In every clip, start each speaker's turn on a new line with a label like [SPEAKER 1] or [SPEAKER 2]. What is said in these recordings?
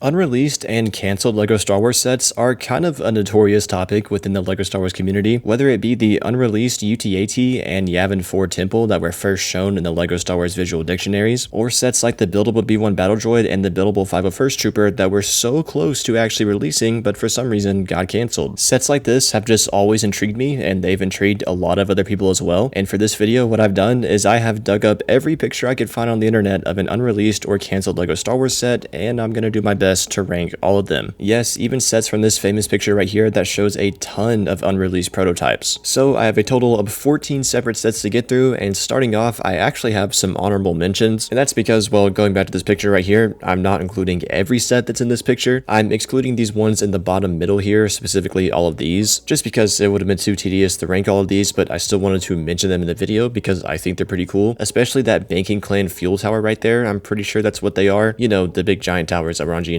[SPEAKER 1] Unreleased and canceled LEGO Star Wars sets are kind of a notorious topic within the LEGO Star Wars community, whether it be the unreleased UT-AT and Yavin 4 Temple that were first shown in the LEGO Star Wars visual dictionaries, or sets like the buildable B1 Battle Droid and the buildable 501st Trooper that were so close to actually releasing but for some reason got canceled. Sets like this have just always intrigued me, and they've intrigued a lot of other people as well, and for this video what I've done is I have dug up every picture I could find on the internet of an unreleased or canceled LEGO Star Wars set, and I'm gonna do my best to rank all of them. Yes, even sets from this famous picture right here that shows a ton of unreleased prototypes. So I have a total of 14 separate sets to get through, and starting off, I actually have some honorable mentions, and that's because, well, going back to this picture right here, I'm not including every set that's in this picture. I'm excluding these ones in the bottom middle here, specifically all of these, just because it would have been too tedious to rank all of these, but I still wanted to mention them in the video because I think they're pretty cool, especially that Banking Clan fuel tower right there. I'm pretty sure that's what they are. You know, the big giant towers that were on Geonosis.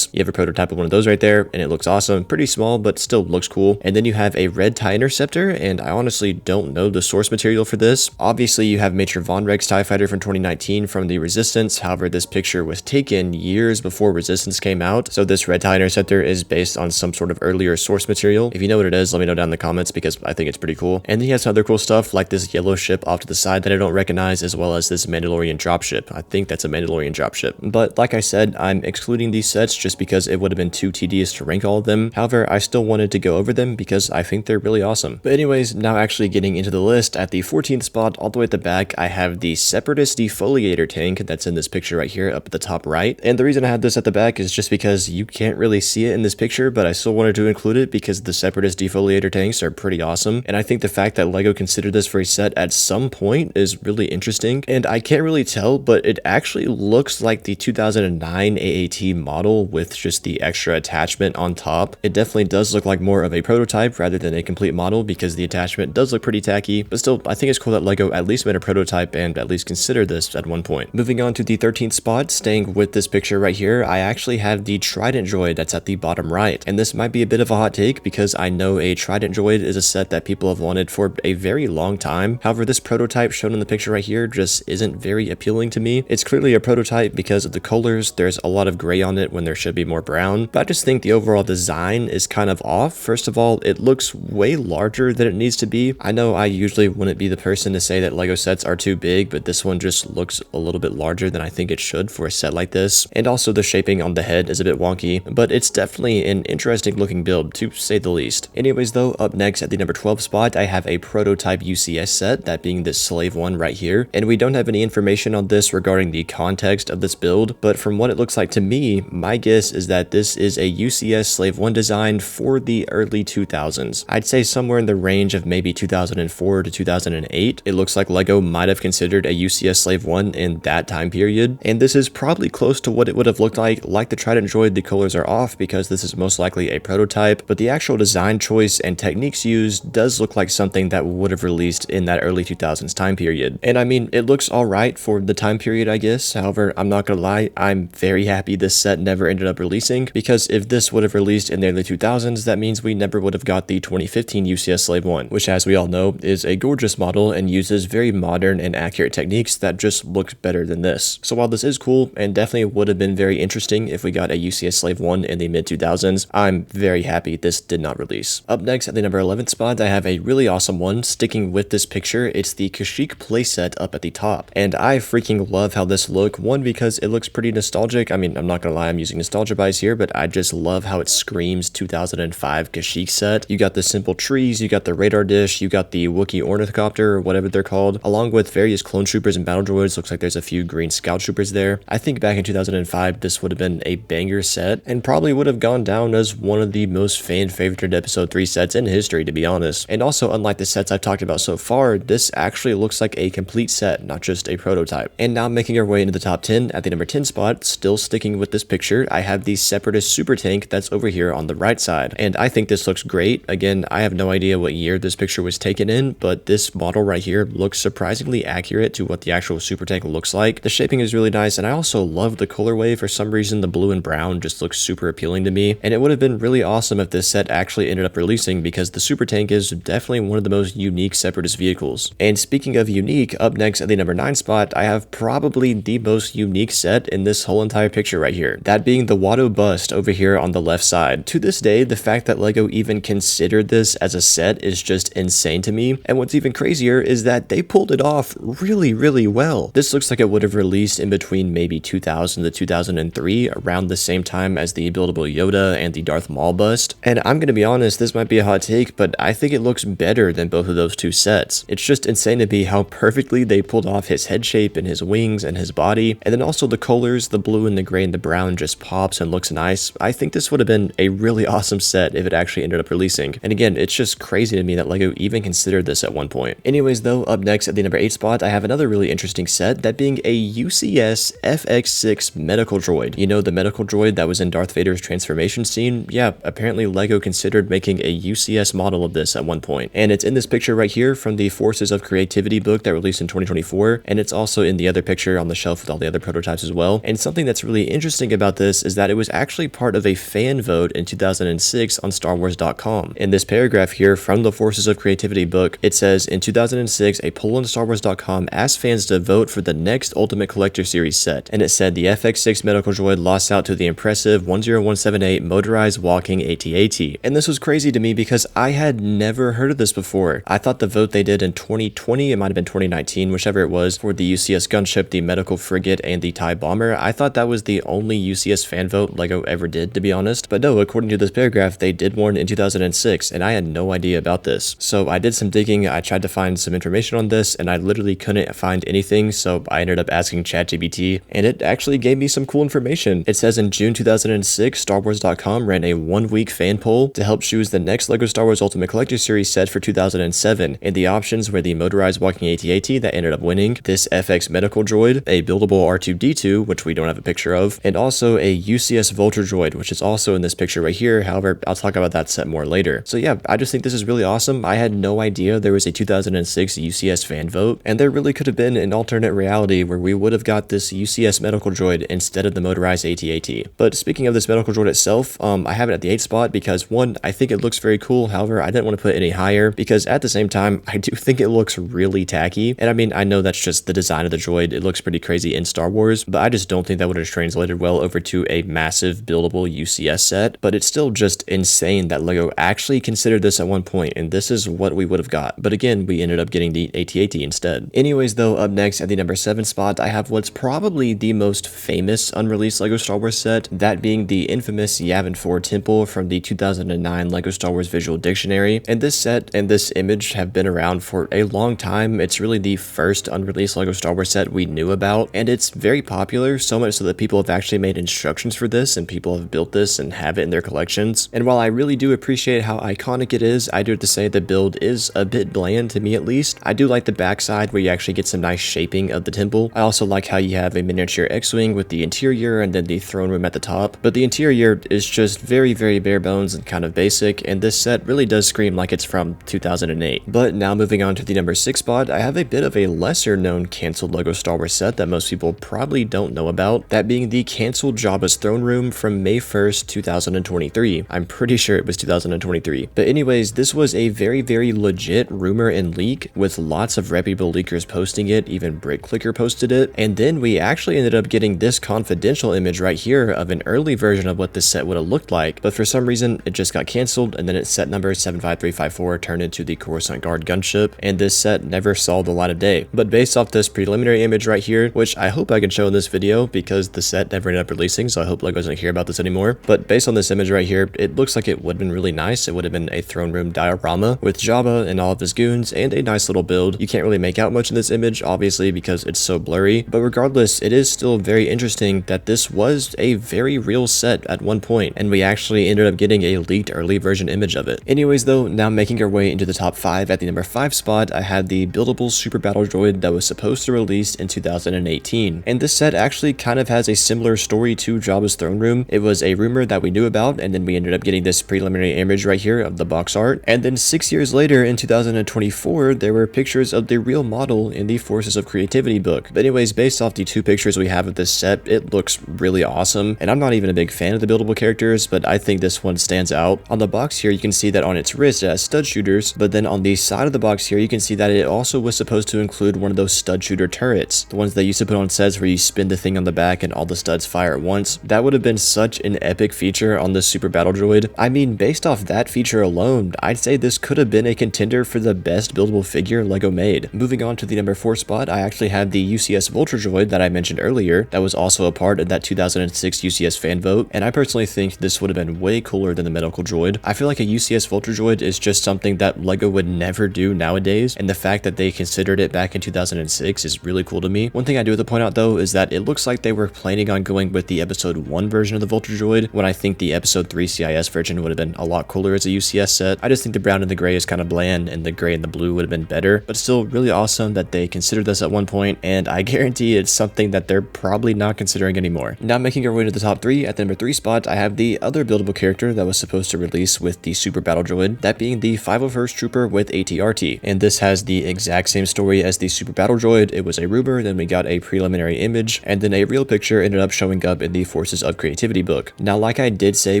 [SPEAKER 1] You have a prototype of one of those right there, and it looks awesome. Pretty small, but still looks cool. And then you have a red TIE Interceptor, and I honestly don't know the source material for this. Obviously, you have Major Von Rex TIE Fighter from 2019 from the Resistance. However, this picture was taken years before Resistance came out, so this red TIE Interceptor is based on some sort of earlier source material. If you know what it is, let me know down in the comments because I think it's pretty cool. And then he has some other cool stuff like this yellow ship off to the side that I don't recognize, as well as this Mandalorian dropship. I think that's a Mandalorian dropship. But like I said, I'm excluding these sets just because it would have been too tedious to rank all of them. However, I still wanted to go over them because I think they're really awesome. But anyways, now actually getting into the list, at the 14th spot, all the way at the back, I have the Separatist Defoliator tank that's in this picture right here up at the top right. And the reason I have this at the back is just because you can't really see it in this picture, but I still wanted to include it because the Separatist Defoliator tanks are pretty awesome. And I think the fact that LEGO considered this for a set at some point is really interesting. And I can't really tell, but it actually looks like the 2009 AAT model with just the extra attachment on top. It definitely does look like more of a prototype rather than a complete model because the attachment does look pretty tacky, but still I think it's cool that LEGO at least made a prototype and at least considered this at one point. Moving on to the 13th spot, staying with this picture right here, I actually have the Trident droid that's at the bottom right, and this might be a bit of a hot take because I know a Trident droid is a set that people have wanted for a very long time. However, this prototype shown in the picture right here just isn't very appealing to me. It's clearly a prototype because of the colors. There's a lot of gray on it when there should be more brown, but I just think the overall design is kind of off. First of all, it looks way larger than it needs to be. I know I usually wouldn't be the person to say that LEGO sets are too big, but this one just looks a little bit larger than I think it should for a set like this. And also the shaping on the head is a bit wonky, but it's definitely an interesting looking build to say the least. Anyways though, up next at the number 12 spot, I have a prototype UCS set, that being this Slave 1 right here. And we don't have any information on this regarding the context of this build, but from what it looks like to me, my guess is that this is a UCS Slave 1 design for the early 2000s. I'd say somewhere in the range of maybe 2004 to 2008. It looks like LEGO might have considered a UCS Slave 1 in that time period, and this is probably close to what it would have looked like the Trident droid. The colors are off because this is most likely a prototype, but the actual design choice and techniques used does look like something that would have released in that early 2000s time period. And I mean, it looks alright for the time period, I guess. However, I'm not gonna lie, I'm very happy this set never ended up releasing, because if this would have released in the early 2000s, that means we never would have got the 2015 UCS Slave 1, which, as we all know, is a gorgeous model and uses very modern and accurate techniques that just look better than this. So while this is cool and definitely would have been very interesting if we got a UCS Slave 1 in the mid 2000s, I'm very happy this did not release. Up next at the number 11th spot, I have a really awesome one. Sticking with this picture, it's the Kashyyyk playset up at the top, and I freaking love how this looks. One, because it looks pretty nostalgic. I mean, I'm not gonna lie, I'm using nostalgia bias here, but I just love how it screams 2005 Kashyyyk set. You got the simple trees, you got the radar dish, you got the Wookiee ornithopter or whatever they're called, along with various clone troopers and battle droids. Looks like there's a few green scout troopers there. I think back in 2005 this would have been a banger set and probably would have gone down as one of the most fan-favorited episode 3 sets in history, to be honest. And also, unlike the sets I've talked about so far, this actually looks like a complete set, not just a prototype. And now making our way into the top 10, at the number 10 spot, still sticking with this picture, I have the Separatist Super Tank that's over here on the right side. And I think this looks great. Again, I have no idea what year this picture was taken in, but this model right here looks surprisingly accurate to what the actual Super Tank looks like. The shaping is really nice, and I also love the colorway. For some reason, the blue and brown just looks super appealing to me, and it would have been really awesome if this set actually ended up releasing because the Super Tank is definitely one of the most unique Separatist vehicles. And speaking of unique, up next at the number 9 spot, I have probably the most unique set in this whole entire picture right here. that being the Watto bust over here on the left side. To this day, the fact that LEGO even considered this as a set is just insane to me, and what's even crazier is that they pulled it off really well. This looks like it would have released in between maybe 2000 to 2003, around the same time as the buildable Yoda and the Darth Maul bust, and I'm gonna be honest, this might be a hot take, but I think it looks better than both of those two sets. It's just insane to me how perfectly they pulled off his head shape and his wings and his body, and then also the colors, the blue and the gray and the brown just pops and looks nice. I think this would have been a really awesome set if it actually ended up releasing, and again, it's just crazy to me that LEGO even considered this at one point. Anyways though, up next at the number 8 spot, I have another really interesting set, that being a UCS FX6 medical droid. You know, the medical droid that was in Darth Vader's transformation scene? Yeah, apparently LEGO considered making a UCS model of this at one point. And it's in this picture right here from the Forces of Creativity book that released in 2024, and it's also in the other picture on the shelf with all the other prototypes as well. And something that's really interesting about this is that it was actually part of a fan vote in 2006 on StarWars.com. In this paragraph here from the Forces of Creativity book, it says, in 2006, a poll on StarWars.com asked fans to vote for the next Ultimate Collector Series set, and it said the FX6 medical droid lost out to the impressive 10178 motorized walking AT-AT. And this was crazy to me because I had never heard of this before. I thought the vote they did in 2020, it might have been 2019, whichever it was, for the UCS gunship, the medical frigate, and the TIE bomber, I thought that was the only UCS fan vote LEGO ever did, to be honest. But no, according to this paragraph, they did one in 2006, and I had no idea about this. So I did some digging, I tried to find some information on this, and I literally couldn't find anything, so I ended up asking ChatGPT, and it actually gave me some cool information. It says in June 2006, StarWars.com ran a 1-week fan poll to help choose the next LEGO Star Wars Ultimate Collector Series set for 2007, and the options were the motorized walking AT-AT that ended up winning, this FX medical droid, a buildable R2-D2, which we don't have a picture of, and also a UCS Vulture droid, which is also in this picture right here. However, I'll talk about that set more later. So yeah, I just think this is really awesome. I had no idea there was a 2006 UCS fan vote, and there really could have been an alternate reality where we would have got this UCS medical droid instead of the motorized AT-AT. But speaking of this medical droid itself, I have it at the 8th spot because one, I think it looks very cool. However, I didn't want to put it any higher because at the same time, I do think it looks really tacky. And I mean, I know that's just the design of the droid. It looks pretty crazy in Star Wars, but I just don't think that would have translated well over to a massive buildable UCS set. But it's still just insane that LEGO actually considered this at one point, and this is what we would have got. But again, we ended up getting the AT-AT instead. Anyways though, up next at the number 7 spot, I have what's probably the most famous unreleased LEGO Star Wars set, that being the infamous Yavin 4 Temple from the 2009 LEGO Star Wars Visual Dictionary. And this set and this image have been around for a long time. It's really the first unreleased LEGO Star Wars set we knew about, and it's very popular, so much so that people have actually made instructions for this, and people have built this and have it in their collections. And while I really do appreciate how iconic it is, I do have to say the build is a bit bland, to me at least. I do like the backside where you actually get some nice shaping of the temple. I also like how you have a miniature X-Wing with the interior and then the throne room at the top, but the interior is just very bare bones and kind of basic, and this set really does scream like it's from 2008. But now moving on to the number 6 spot, I have a bit of a lesser known cancelled LEGO Star Wars set that most people probably don't know about, that being the cancelled Jabba's throne room from May 1st, 2023. I'm pretty sure it was 2023. But anyways, this was a very legit rumor and leak with lots of reputable leakers posting it, even BrickClicker posted it, and then we actually ended up getting this confidential image right here of an early version of what this set would have looked like, but for some reason it just got cancelled, and then its set number 75354 turned into the Coruscant Guard gunship, and this set never saw the light of day. But based off this preliminary image right here, which I hope I can show in this video because the set never ended up releasing, so I hope LEGO doesn't hear about this anymore, but based on this image right here, it looks like it would have been really nice. It would have been a throne room diorama with Jabba and all of his goons and a nice little build. You can't really make out much in this image, obviously, because it's so blurry, but regardless, it is still very interesting that this was a very real set at one point, and we actually ended up getting a leaked early version image of it. Anyways though, now making our way into the top 5, at the number 5 spot, I had the buildable super battle droid that was supposed to release in 2018, and this set actually kind of has a similar story to Jabba's throne room. It was a rumor that we knew about, and then we ended up getting this preliminary image right here of the box art, and then 6 years later in 2024 there were pictures of the real model in the Forces of Creativity book. But anyways, based off the 2 pictures we have of this set, it looks really awesome, and I'm not even a big fan of the buildable characters, but I think this one stands out. On the box here you can see that on its wrist it has stud shooters, but then on the side of the box here you can see that it also was supposed to include one of those stud shooter turrets, the ones they used to put on sets where you spin the thing on the back and all the studs fire at once, that would have been such an epic feature on the Super Battle Droid. I mean, based off that feature alone, I'd say this could have been a contender for the best buildable figure LEGO made. Moving on to the number 4 spot, I actually have the UCS Vulture Droid that I mentioned earlier, that was also a part of that 2006 UCS fan vote, and I personally think this would have been way cooler than the Medical Droid. I feel like a UCS Vulture Droid is just something that LEGO would never do nowadays, and the fact that they considered it back in 2006 is really cool to me. One thing I do have to point out though is that it looks like they were planning on going with the episode 1 version of the Vulture Droid, when I think the episode 3 CIS version would have been a lot cooler as a UCS set. I just think the brown and the gray is kind of bland, and the gray and the blue would have been better, but still really awesome that they considered this at one point, and I guarantee it's something that they're probably not considering anymore. Now making our way to the top 3, at the number 3 spot, I have the other buildable character that was supposed to release with the Super Battle Droid, that being the 501st Trooper with ATRT, and this has the exact same story as the Super Battle Droid. It was a rumor, then we got a preliminary image, and then a real picture ended up showing up in the Forces of Creativity book. Now like I did say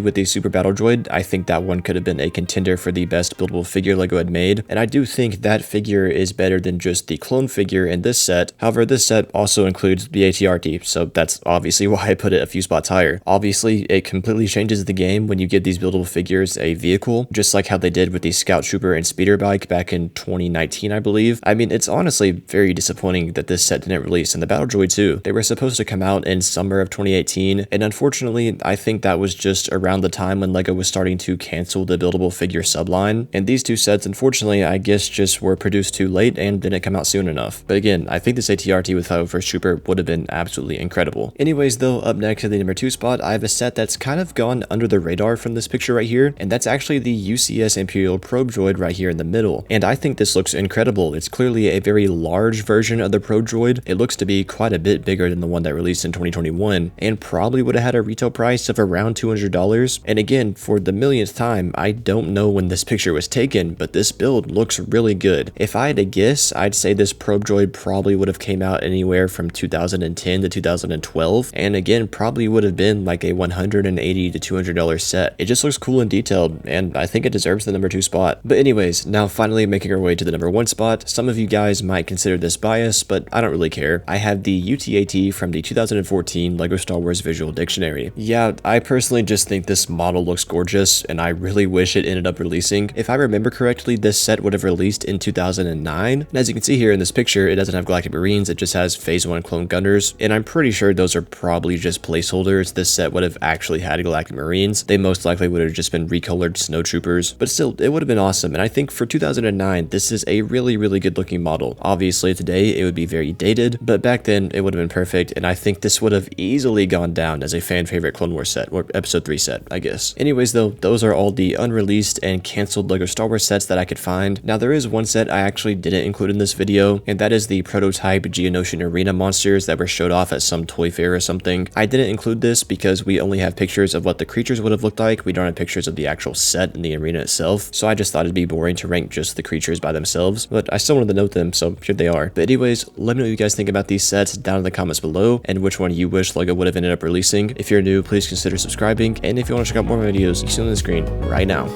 [SPEAKER 1] with the Super Battle Droid, I think that one could have been a contender for the best buildable figure LEGO had made, and I do think that figure is better than just the clone figure in this set. However, this set also includes the ATRT, so that's obviously why I put it a few spots higher. Obviously, it completely changes the game when you give these buildable figures a vehicle, just like how they did with the Scout Trooper and Speeder Bike back in 2019, I believe. I mean, it's honestly very disappointing that this set didn't release, and the Battle Droid too. They were supposed to come out in summer of 2018, and unfortunately, I think that was just around the time when LEGO was starting to cancel the buildable figure subline, and these two sets, unfortunately, I guess just were produced too late and didn't come out soon enough. But again, I think this ATRT with 501st Trooper would have been absolutely incredible. Anyways though, up next at the number 2 spot, I have a set that's kind of gone under the radar from this picture right here, and that's actually the UCS Imperial Probe Droid right here in the middle, and I think this looks incredible. It's clearly a very large version of the Probe Droid. It looks to be quite a bit bigger than the one that released in 2021, and probably would have had a retail price of around $200, and again, for the millionth time, I don't know when this picture was taken, but this build looks really good. If I had to guess, I'd say this Probe Droid probably would have came out anywhere from 2010 to 2012, and again, probably would have been like a $180 to $200 set. It just looks cool and detailed, and I think it deserves the number 2 spot. But anyways, now finally making our way to the number 1 spot. Some of you guys might consider this bias, but I don't really care. I have the UTAT from the 2014 LEGO Star Wars Visual Dictionary. Yeah, I personally just think this model looks gorgeous, and I really wish it ended up releasing. If I remember correctly, this set would have released in 2009, and as you can see here in this picture, it doesn't have Galactic Marines, it just has Phase 1 Clone Gunners, and I'm pretty sure those are probably just placeholders. This set would have actually had Galactic Marines. They most likely would have just been recolored snowtroopers, but still, it would have been awesome, and I think for 2009, this is a really good looking model. Obviously, today, it would be very dated, but back then, it would have been perfect, and I think this would have easily gone down as a fan favorite Clone Wars set, or Episode 3 set, I guess. Anyways though, those are all the unreleased and canceled LEGO Star Wars sets that I could find. Now there is one set I actually didn't include in this video, and that is the prototype Geonosian Arena monsters that were showed off at some toy fair or something. I didn't include this because we only have pictures of what the creatures would have looked like. We don't have pictures of the actual set in the arena itself, so I just thought it'd be boring to rank just the creatures by themselves, but I still wanted to note them, so here they are. But anyways, let me know what you guys think about these sets down in the comments below, and which one you wish LEGO would have ended up releasing. If you're new, please consider subscribing, and if you want to check out more videos, you see on the screen right now.